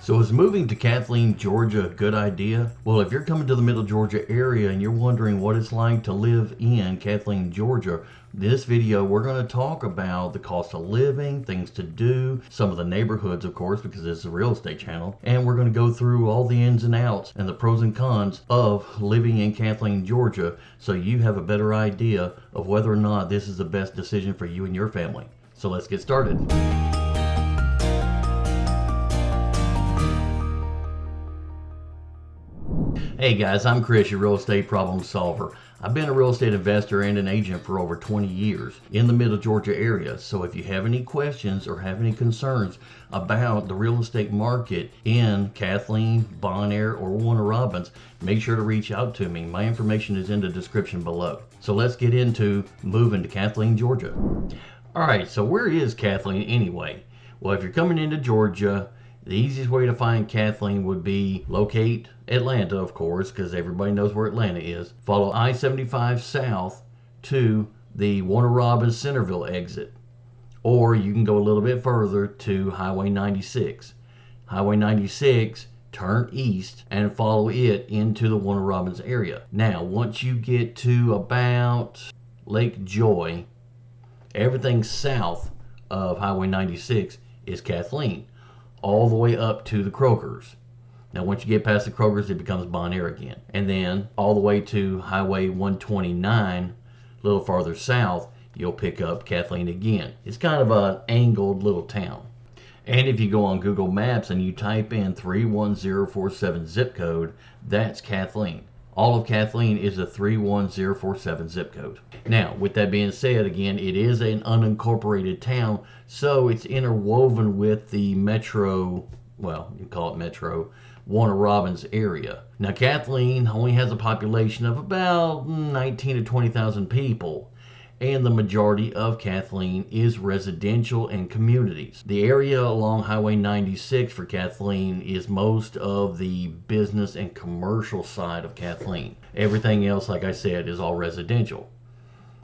So is moving to Kathleen, Georgia a good idea? Well, if you're coming to the Middle Georgia area and you're wondering what it's like to live in Kathleen, Georgia, this video we're going to talk about the cost of living, things to do, some of the neighborhoods, of course, because it's a real estate channel, and we're going to go through all the ins and outs and the pros and cons of living in Kathleen, Georgia, so you have a better idea of whether or not this is the best decision for you and your family. So let's get started. Hey guys, I'm Chris, your real estate problem solver. I've been a real estate investor and an agent for over 20 years in the Middle Georgia area. So if you have any questions or have any concerns about the real estate market in Kathleen, Bonaire, or Warner Robins, make sure to reach out to me. My information is in the description below. So let's get into moving to Kathleen, Georgia. All right, so where is Kathleen anyway? Well, if you're coming into Georgia, the easiest way to find Kathleen would be locate Atlanta, of course, because everybody knows where Atlanta is. Follow I-75 south to the Warner Robins Centerville exit. Or you can go a little bit further to Highway 96. Highway 96, turn east and follow it into the Warner Robins area. Now, once you get to about Lake Joy, everything south of Highway 96 is Kathleen, all the way up to the Krogers. Now once you get past the Krogers, it becomes Bonaire again. And then all the way to Highway 129, a little farther south, you'll pick up Kathleen again. It's kind of an angled little town. And if you go on Google Maps and you type in 31047 zip code, that's Kathleen. All of Kathleen is a 31047 zip code. Now, with that being said, again, it is an unincorporated town, so it's interwoven with the metro, well, you can call it metro, Warner Robins area. Now, Kathleen only has a population of about 19 to 20,000 people, and the majority of Kathleen is residential and communities. The area along Highway 96 for Kathleen is most of the business and commercial side of Kathleen. Everything else, like I said, is all residential.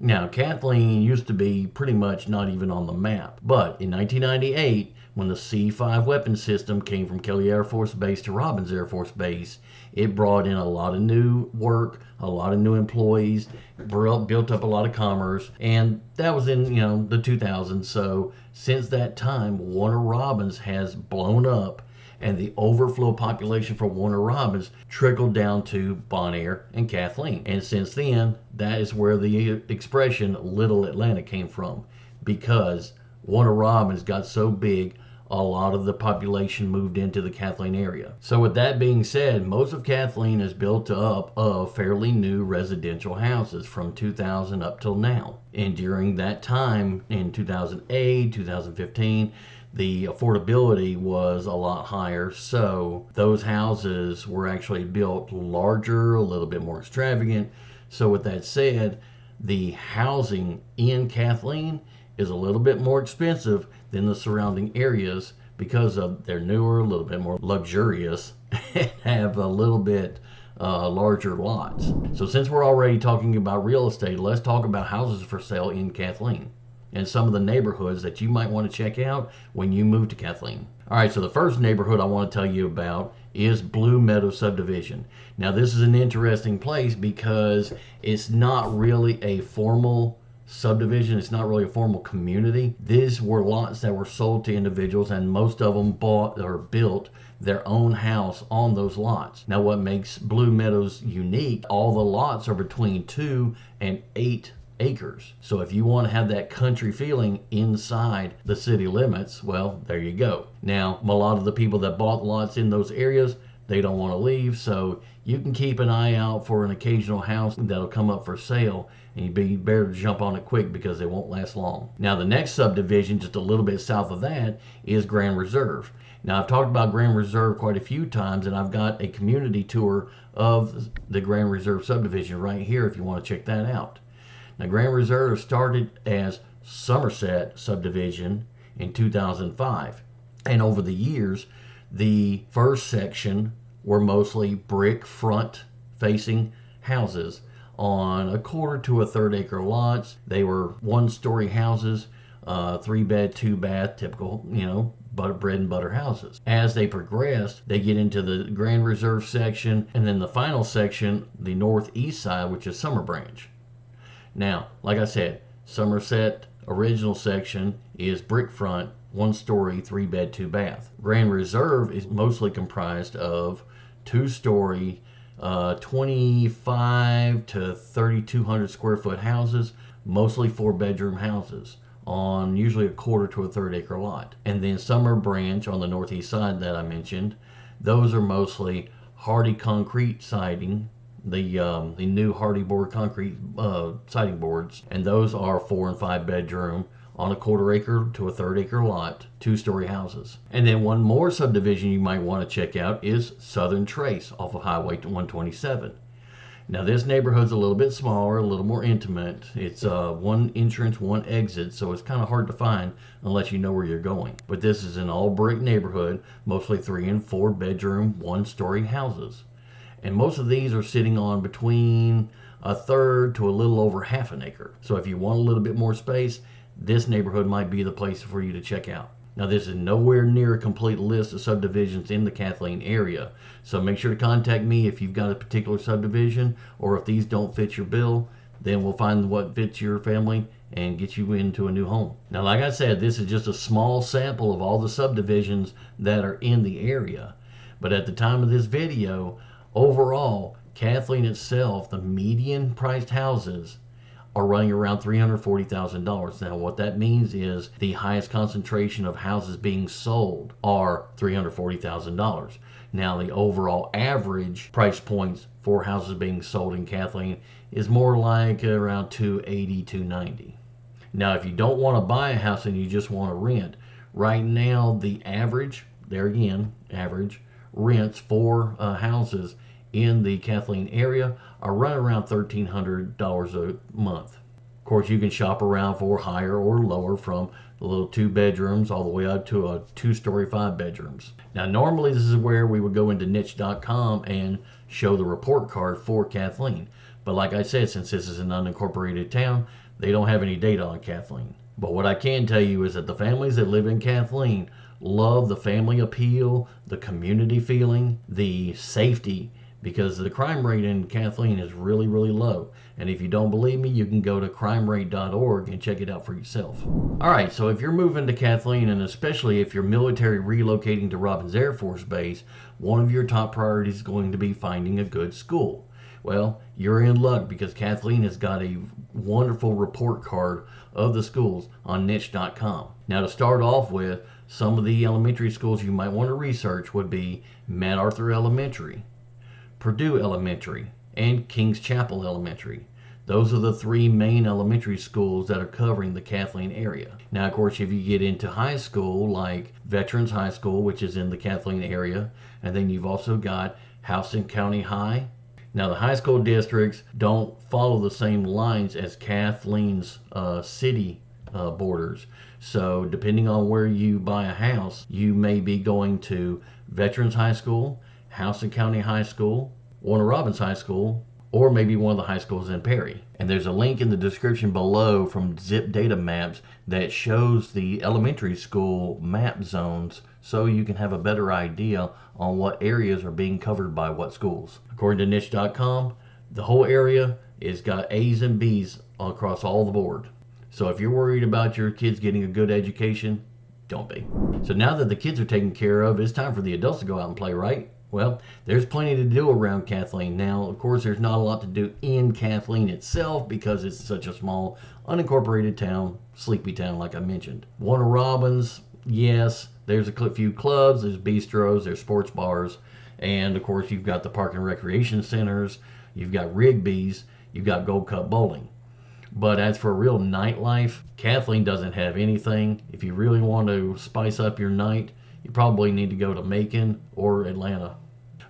Now, Kathleen used to be pretty much not even on the map, but in 1998, when the C-5 weapon system came from Kelly Air Force Base to Robins Air Force Base, it brought in a lot of new work, a lot of new employees, built up a lot of commerce, and that was in the 2000s. So since that time, Warner Robins has blown up, and the overflow population for Warner Robins trickled down to Bonaire and Kathleen. And since then, that is where the expression Little Atlanta came from, because Warner Robins got so big, a lot of the population moved into the Kathleen area. So with that being said, most of Kathleen is built up of fairly new residential houses from 2000 up till now. And during that time, in 2008, 2015, the affordability was a lot higher, so those houses were actually built larger, a little bit more extravagant. So with that said, the housing in Kathleen is a little bit more expensive than the surrounding areas because of they're newer, a little bit more luxurious, and have a little bit larger lots. So since we're already talking about real estate, let's talk about houses for sale in Kathleen and some of the neighborhoods that you might want to check out when you move to Kathleen. All right, so the first neighborhood I want to tell you about is Blue Meadow subdivision. Now this is an interesting place because it's not really a formal subdivision. It's not really a formal community. These were lots that were sold to individuals, and most of them bought or built their own house on those lots. Now what makes Blue Meadows unique, all the lots are between 2 and 8 acres. So if you want to have that country feeling inside the city limits, well, there you go. Now, a lot of the people that bought lots in those areas, they don't want to leave, so you can keep an eye out for an occasional house that'll come up for sale, and you'd be better to jump on it quick because they won't last long. Now the next subdivision, just a little bit south of that, is Grand Reserve. Now I've talked about Grand Reserve quite a few times, and I've got a community tour of the Grand Reserve subdivision right here if you want to check that out. Now Grand Reserve started as Somerset subdivision in 2005, and over the years the first section were mostly brick front facing houses on a quarter to a third acre lots. They were 1-story houses, 3 bed, 2 bath, typical, bread and butter houses. As they progress, they get into the Grand Reserve section, and then the final section, the northeast side, which is Summer Branch. Now, like I said, Somerset original section is brick front, 1-story, 3-bed, 2-bath. Grand Reserve is mostly comprised of 2-story, 25 to 3,200 square foot houses, mostly 4-bedroom houses on usually a quarter to a third acre lot. And then Summer Branch on the northeast side that I mentioned, those are mostly hardy concrete siding, the new hardy board concrete siding boards, and those are 4 and 5 bedroom on a quarter acre to a third acre lot, 2-story houses. And then one more subdivision you might want to check out is Southern Trace off of Highway 127. Now this neighborhood's a little bit smaller, a little more intimate. It's one entrance, one exit, so it's kind of hard to find unless you know where you're going. But this is an all brick neighborhood, mostly 3 and 4 bedroom, 1-story houses. And most of these are sitting on between a third to a little over half an acre. So if you want a little bit more space, this neighborhood might be the place for you to check out. Now this is nowhere near a complete list of subdivisions in the Kathleen area. So make sure to contact me if you've got a particular subdivision, or if these don't fit your bill, then we'll find what fits your family and get you into a new home. Now like I said, this is just a small sample of all the subdivisions that are in the area. But at the time of this video, overall, Kathleen itself, the median priced houses are running around $340,000. Now what that means is the highest concentration of houses being sold are $340,000. Now the overall average price points for houses being sold in Kathleen is more like around $280,000, $290,000. Now if you don't want to buy a house and you just want to rent, right now the average, there again, average rents for houses in the Kathleen area are running around $1,300 a month. Of course, you can shop around for higher or lower, from the little 2 bedrooms all the way up to a 2-story, 5 bedrooms. Now, normally this is where we would go into niche.com and show the report card for Kathleen. But like I said, since this is an unincorporated town, they don't have any data on Kathleen. But what I can tell you is that the families that live in Kathleen love the family appeal, the community feeling, the safety, because the crime rate in Kathleen is really, really low. And if you don't believe me, you can go to crimerate.org and check it out for yourself. All right, so if you're moving to Kathleen, and especially if you're military relocating to Robins Air Force Base, one of your top priorities is going to be finding a good school. Well, you're in luck, because Kathleen has got a wonderful report card of the schools on niche.com. Now to start off with, some of the elementary schools you might want to research would be MacArthur Elementary, Purdue Elementary, and Kings Chapel Elementary. Those are the 3 main elementary schools that are covering the Kathleen area. Now, of course, if you get into high school, like Veterans High School, which is in the Kathleen area, and then you've also got Houston County High. Now, the high school districts don't follow the same lines as Kathleen's city borders. So, depending on where you buy a house, you may be going to Veterans High School, Houston County High School, Warner Robins High School, or maybe one of the high schools in Perry. And there's a link in the description below from Zip Data Maps that shows the elementary school map zones, so you can have a better idea on what areas are being covered by what schools. According to niche.com, the whole area is got A's and B's across all the board. So if you're worried about your kids getting a good education, don't be. So now that the kids are taken care of, it's time for the adults to go out and play, right? Well, there's plenty to do around Kathleen. Now, of course, there's not a lot to do in Kathleen itself because it's such a small, unincorporated town, sleepy town, like I mentioned. Warner Robins, yes, there's a few clubs, there's bistros, there's sports bars, and of course, you've got the park and recreation centers, you've got Rigby's, you've got Gold Cup Bowling. But as for real nightlife, Kathleen doesn't have anything. If you really want to spice up your night, you probably need to go to Macon or Atlanta.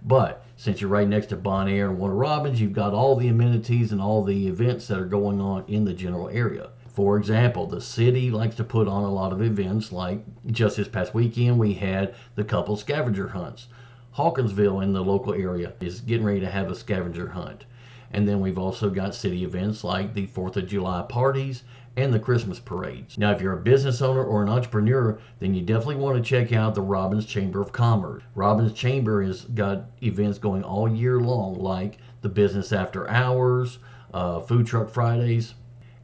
But since you're right next to Bonaire and Warner Robins, you've got all the amenities and all the events that are going on in the general area. For example, the city likes to put on a lot of events, like just this past weekend we had the couple scavenger hunts. Hawkinsville in the local area is getting ready to have a scavenger hunt. And then we've also got city events like the 4th of July parties and the Christmas parades. Now, if you're a business owner or an entrepreneur, then you definitely want to check out the Robins Chamber of Commerce. Robins Chamber has got events going all year long, like the Business After Hours, Food Truck Fridays,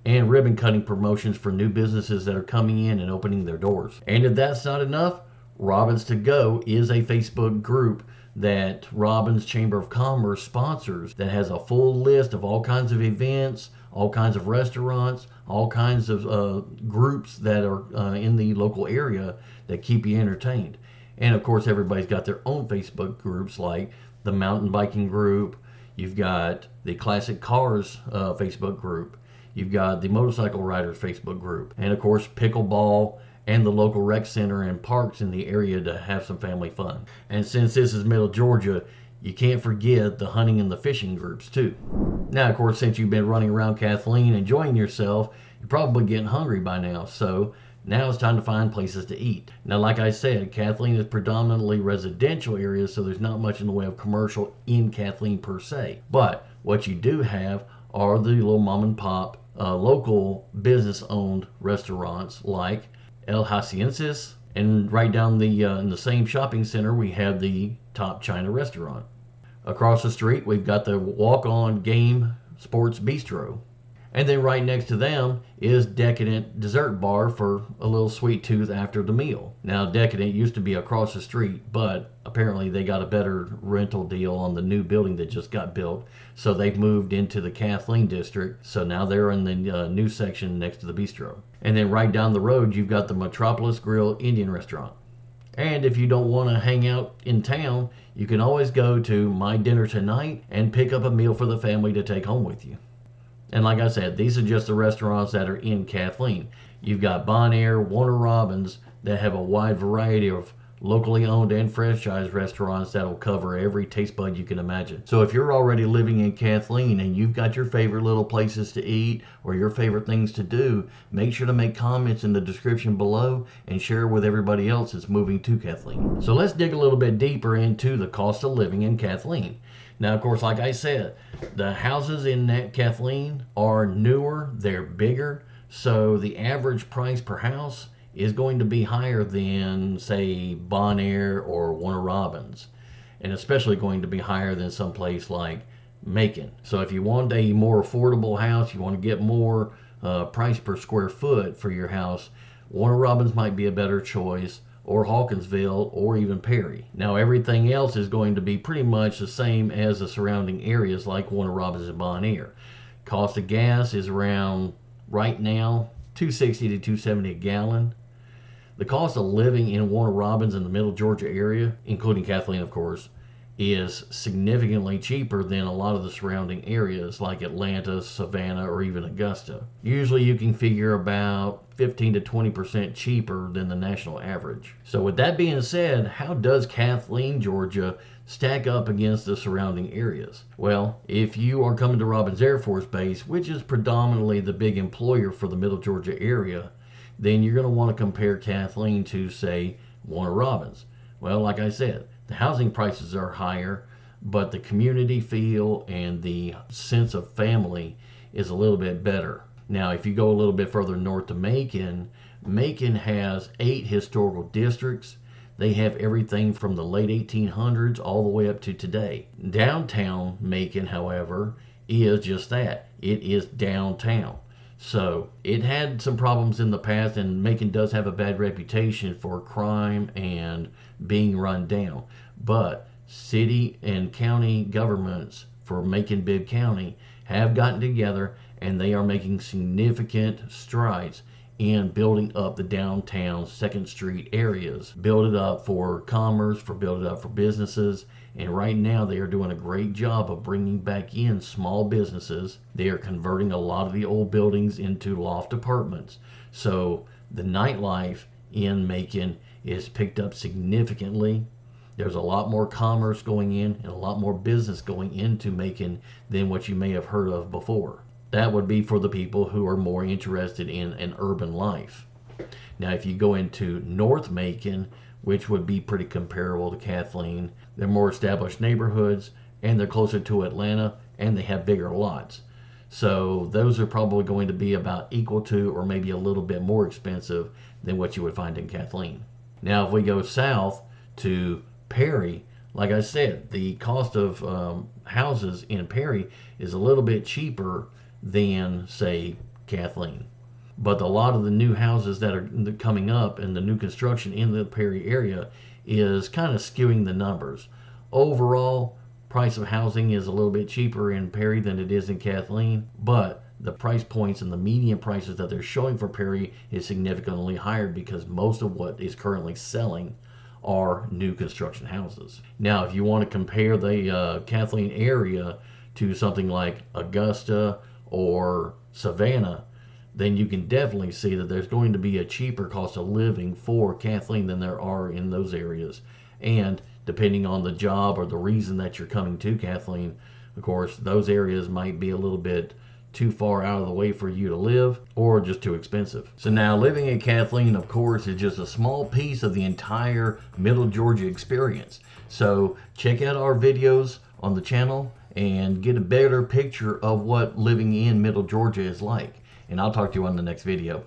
and ribbon cutting promotions for new businesses that are coming in and opening their doors. And if that's not enough, Robins to Go is a Facebook group that Robins Chamber of Commerce sponsors that has a full list of all kinds of events, all kinds of restaurants, all kinds of groups that are in the local area that keep you entertained. And of course, everybody's got their own Facebook groups, like the mountain biking group. You've got the classic cars Facebook group. You've got the motorcycle riders Facebook group. And of course, pickleball and the local rec center and parks in the area to have some family fun. And since this is Middle Georgia, you can't forget the hunting and the fishing groups too. Now, of course, since you've been running around Kathleen enjoying yourself, you're probably getting hungry by now. So now it's time to find places to eat. Now, like I said, Kathleen is predominantly residential area, so there's not much in the way of commercial in Kathleen per se. But what you do have are the little mom and pop local business owned restaurants like El Haciensis, and right down in the same shopping center we have the Top China restaurant. Across the street we've got the Walk On Game Sports Bistro, and then right next to them is Decadent Dessert Bar for a little sweet tooth after the meal. Now, Decadent used to be across the street, but apparently they got a better rental deal on the new building that just got built, so they've moved into the Kathleen district, so now they're in the new section next to the bistro. And then right down the road you've got the Metropolis Grill Indian restaurant. And if you don't want to hang out in town, you can always go to My Dinner Tonight and pick up a meal for the family to take home with you. And like I said, these are just the restaurants that are in Kathleen. You've got Bonaire, Warner Robins that have a wide variety of locally owned and franchise restaurants that'll cover every taste bud you can imagine. So if you're already living in Kathleen and you've got your favorite little places to eat or your favorite things to do, make sure to make comments in the description below and share with everybody else that's moving to Kathleen. So let's dig a little bit deeper into the cost of living in Kathleen. Now, of course, like I said, the houses in that Kathleen are newer, they're bigger, so the average price per house is going to be higher than, say, Bonaire or Warner Robins, and especially going to be higher than someplace like Macon. So if you want a more affordable house, you want to get more price per square foot for your house, Warner Robins might be a better choice, or Hawkinsville, or even Perry. Now, everything else is going to be pretty much the same as the surrounding areas like Warner Robins and Bonaire. Cost of gas is around, right now, $2.60 to $2.70 a gallon. The cost of living in Warner Robins in the Middle Georgia area, including Kathleen, of course, is significantly cheaper than a lot of the surrounding areas like Atlanta, Savannah, or even Augusta. Usually you can figure about 15 to 20% cheaper than the national average. So with that being said, how does Kathleen, Georgia stack up against the surrounding areas? Well, if you are coming to Robins Air Force Base, which is predominantly the big employer for the Middle Georgia area, then you're going to want to compare Kathleen to, say, Warner Robins. Well, like I said, the housing prices are higher, but the community feel and the sense of family is a little bit better. Now, if you go a little bit further north to Macon, Macon has 8 historical districts. They have everything from the late 1800s all the way up to today. Downtown Macon, however, is just that. It is downtown. So it had some problems in the past, and Macon does have a bad reputation for crime and being run down. But city and county governments for Macon-Bibb County have gotten together, and they are making significant strides in building up the downtown 2nd Street areas. Build it up for commerce, build it up for businesses. And right now they are doing a great job of bringing back in small businesses. They are converting a lot of the old buildings into loft apartments. So the nightlife in Macon is picked up significantly. There's a lot more commerce going in and a lot more business going into Macon than what you may have heard of before. That would be for the people who are more interested in an urban life. Now, if you go into North Macon, which would be pretty comparable to Kathleen, they're more established neighborhoods, and they're closer to Atlanta, and they have bigger lots. So those are probably going to be about equal to or maybe a little bit more expensive than what you would find in Kathleen. Now, if we go south to Perry, like I said, the cost of houses in Perry is a little bit cheaper than, say, Kathleen. But a lot of the new houses that are coming up and the new construction in the Perry area is kind of skewing the numbers. Overall, price of housing is a little bit cheaper in Perry than it is in Kathleen, but the price points and the median prices that they're showing for Perry is significantly higher because most of what is currently selling are new construction houses. Now, if you want to compare the Kathleen area to something like Augusta or Savannah, then you can definitely see that there's going to be a cheaper cost of living for Kathleen than there are in those areas. And depending on the job or the reason that you're coming to Kathleen, of course, those areas might be a little bit too far out of the way for you to live or just too expensive. So now living in Kathleen, of course, is just a small piece of the entire Middle Georgia experience. So check out our videos on the channel and get a better picture of what living in Middle Georgia is like. And I'll talk to you on the next video.